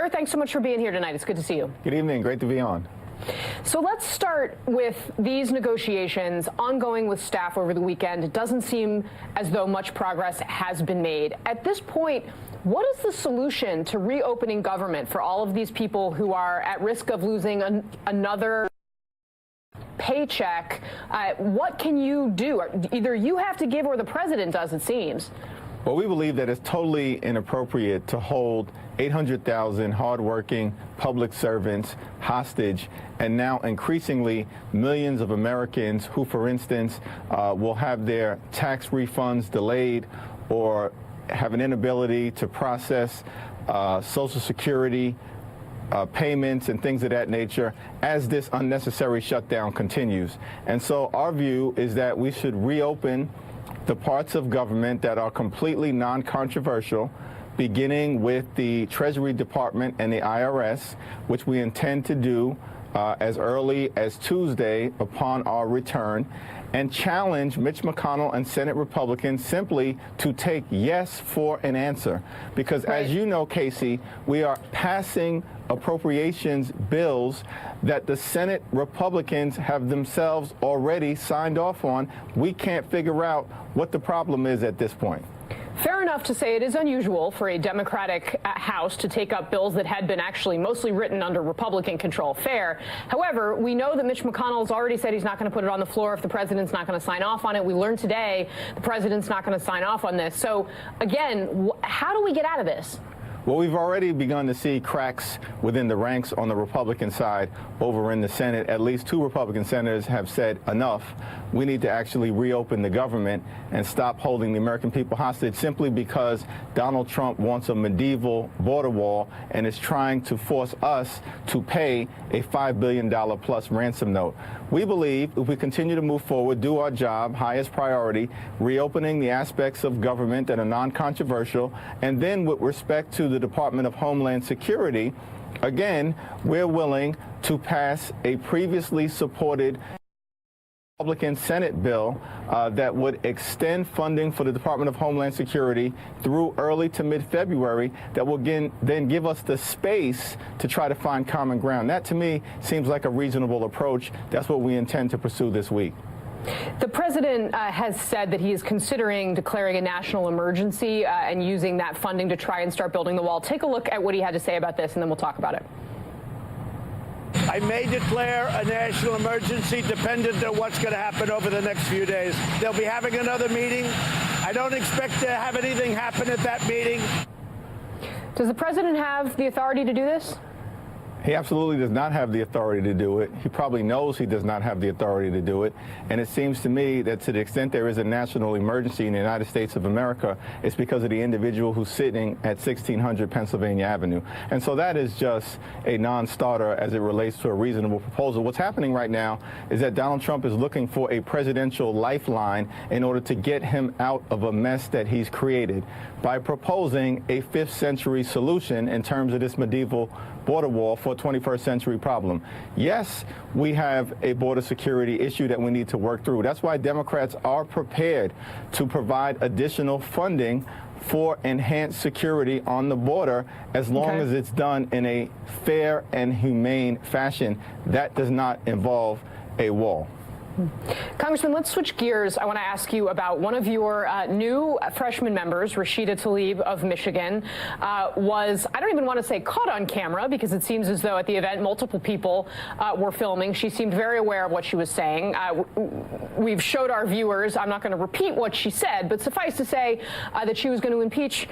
Chair, thanks so much for being here tonight. It's good to see you. Good evening. Great to be on. So let's start with these negotiations ongoing with staff over the weekend. It doesn't seem as though much progress has been made. At this point, what is the solution to reopening government for all of these people who are at risk of losing another paycheck? What can you do? Either you have to give or the president does, it seems. Well, we believe that it's totally inappropriate to hold 800,000 hardworking public servants hostage, and now increasingly millions of Americans who, for instance, will have their tax refunds delayed or have an inability to process Social Security payments and things of that nature as this unnecessary shutdown continues. And so our view is that we should reopen the parts of government that are completely non-controversial, beginning with the Treasury Department and the IRS, which we intend to do as early as Tuesday upon our return, and challenge Mitch McConnell and Senate Republicans simply to take yes for an answer. Because as you know, Casey, we are passing appropriations bills that the Senate Republicans have themselves already signed off on. We can't figure out what the problem is at this point. Fair enough to say it is unusual for a Democratic House to take up bills that had been actually mostly written under Republican control. Fair. However, we know that Mitch McConnell has already said he's not going to put it on the floor if the president's not going to sign off on it. We learned today the president's not going to sign off on this. So, again, how do we get out of this? Well, we've already begun to see cracks within the ranks on the Republican side over in the Senate. At least 2 Republican senators have said enough. We need to actually reopen the government and stop holding the American people hostage simply because Donald Trump wants a medieval border wall and is trying to force us to pay a $5 billion plus ransom note. We believe if we continue to move forward, do our job, highest priority, reopening the aspects of government that are non-controversial, and then with respect to the Department of Homeland Security, again, we're willing to pass a previously supported Republican Senate bill that would extend funding for the Department of Homeland Security through early to mid-February that will then give us the space to try to find common ground. That, to me, seems like a reasonable approach. That's what we intend to pursue this week. The president has said that he is considering declaring a national emergency and using that funding to try and start building the wall. Take a look at what he had to say about this, and then we'll talk about it. I may declare a national emergency dependent on what's going to happen over the next few days. They'll be having another meeting. I don't expect to have anything happen at that meeting. Does the president have the authority to do this? He absolutely does not have the authority to do it. He probably knows he does not have the authority to do it. And it seems to me that to the extent there is a national emergency in the United States of America, it's because of the individual who's sitting at 1600 Pennsylvania Avenue. And so that is just a non-starter as it relates to a reasonable proposal. What's happening right now is that Donald Trump is looking for a presidential lifeline in order to get him out of a mess that he's created by proposing a 5th century solution in terms of this medieval border wall for a 21st century problem. Yes, we have a border security issue that we need to work through. That's why Democrats are prepared to provide additional funding for enhanced security on the border as long as it's done in a fair and humane fashion. That does not involve a wall. Congressman, let's switch gears. I want to ask you about one of your new freshman members, Rashida Tlaib of Michigan, was, I don't even want to say caught on camera, because it seems as though at the event multiple people were filming. She seemed very aware of what she was saying. We've showed our viewers, I'm not going to repeat what she said, but suffice to say that she was going to impeach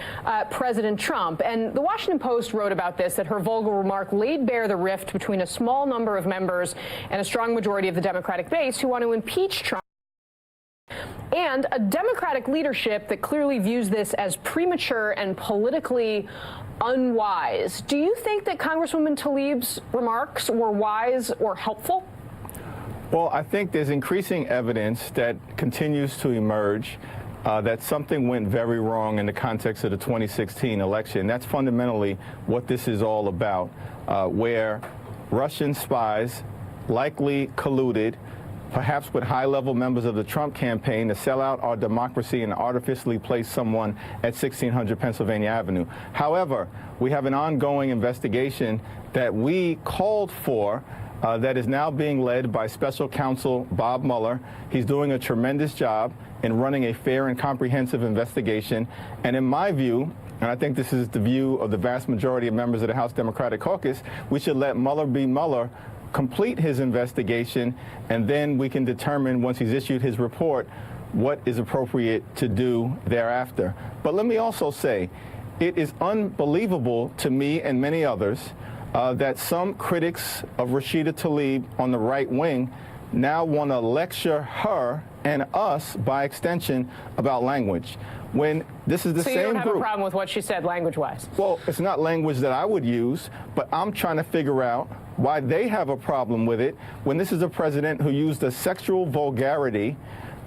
President Trump. And the Washington Post wrote about this, that her vulgar remark laid bare the rift between a small number of members and a strong majority of the Democratic base who want to impeach Trump, and a Democratic leadership that clearly views this as premature and politically unwise. Do you think that Congresswoman Tlaib's remarks were wise or helpful? Well, I think there's increasing evidence that continues to emerge that something went very wrong in the context of the 2016 election. That's fundamentally what this is all about, where Russian spies likely colluded perhaps with high-level members of the Trump campaign, to sell out our democracy and artificially place someone at 1600 Pennsylvania Avenue. However, we have an ongoing investigation that we called for that is now being led by Special Counsel Bob Mueller. He's doing a tremendous job in running a fair and comprehensive investigation. And in my view, and I think this is the view of the vast majority of members of the House Democratic Caucus, we should let Mueller be Mueller, complete his investigation, and then we can determine, once he's issued his report, what is appropriate to do thereafter. But let me also say, it is unbelievable to me and many others that some critics of Rashida Tlaib on the right wing now want to lecture her and us, by extension, about language, when this is the same group. So you don't have a problem with what she said language-wise? Well, it's not language that I would use, but I'm trying to figure out why they have a problem with it when this is a president who used a sexual vulgarity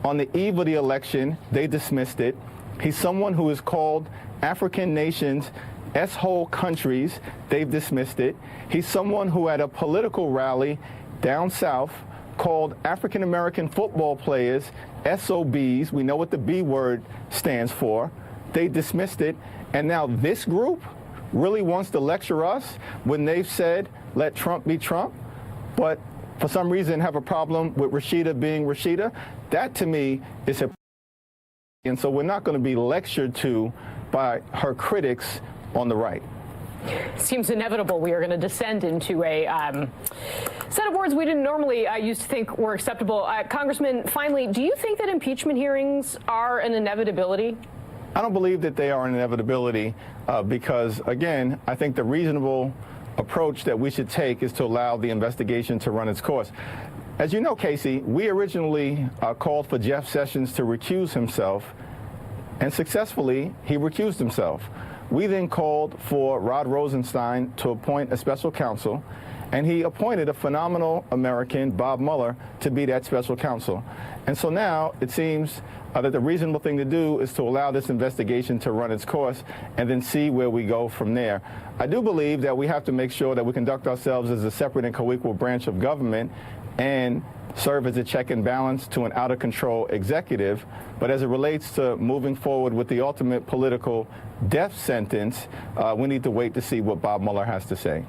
on the eve of the election. They dismissed it. He's someone who has called African nations S-hole countries. They've dismissed it. He's someone who at a political rally down south called African-American football players SOBs. We know what the B word stands for. They dismissed it. And now this group really wants to lecture us when they've said, let Trump be Trump, but for some reason have a problem with Rashida being Rashida. That, to me, is hypocrisy. And so we're not going to be lectured to by her critics on the right. Seems inevitable we are going to descend into a set of words we didn't normally used to think were acceptable. Congressman, finally, do you think that impeachment hearings are an inevitability? I don't believe that they are an inevitability because, again, I think the reasonable approach that we should take is to allow the investigation to run its course. As you know, Casey, we originally called for Jeff Sessions to recuse himself, and successfully he recused himself. We then called for Rod Rosenstein to appoint a special counsel, and he appointed a phenomenal American, Bob Mueller, to be that special counsel. And so now it seems that the reasonable thing to do is to allow this investigation to run its course and then see where we go from there. I do believe that we have to make sure that we conduct ourselves as a separate and co-equal branch of government and serve as a check and balance to an out-of-control executive. But as it relates to moving forward with the ultimate political death sentence, we need to wait to see what Bob Mueller has to say.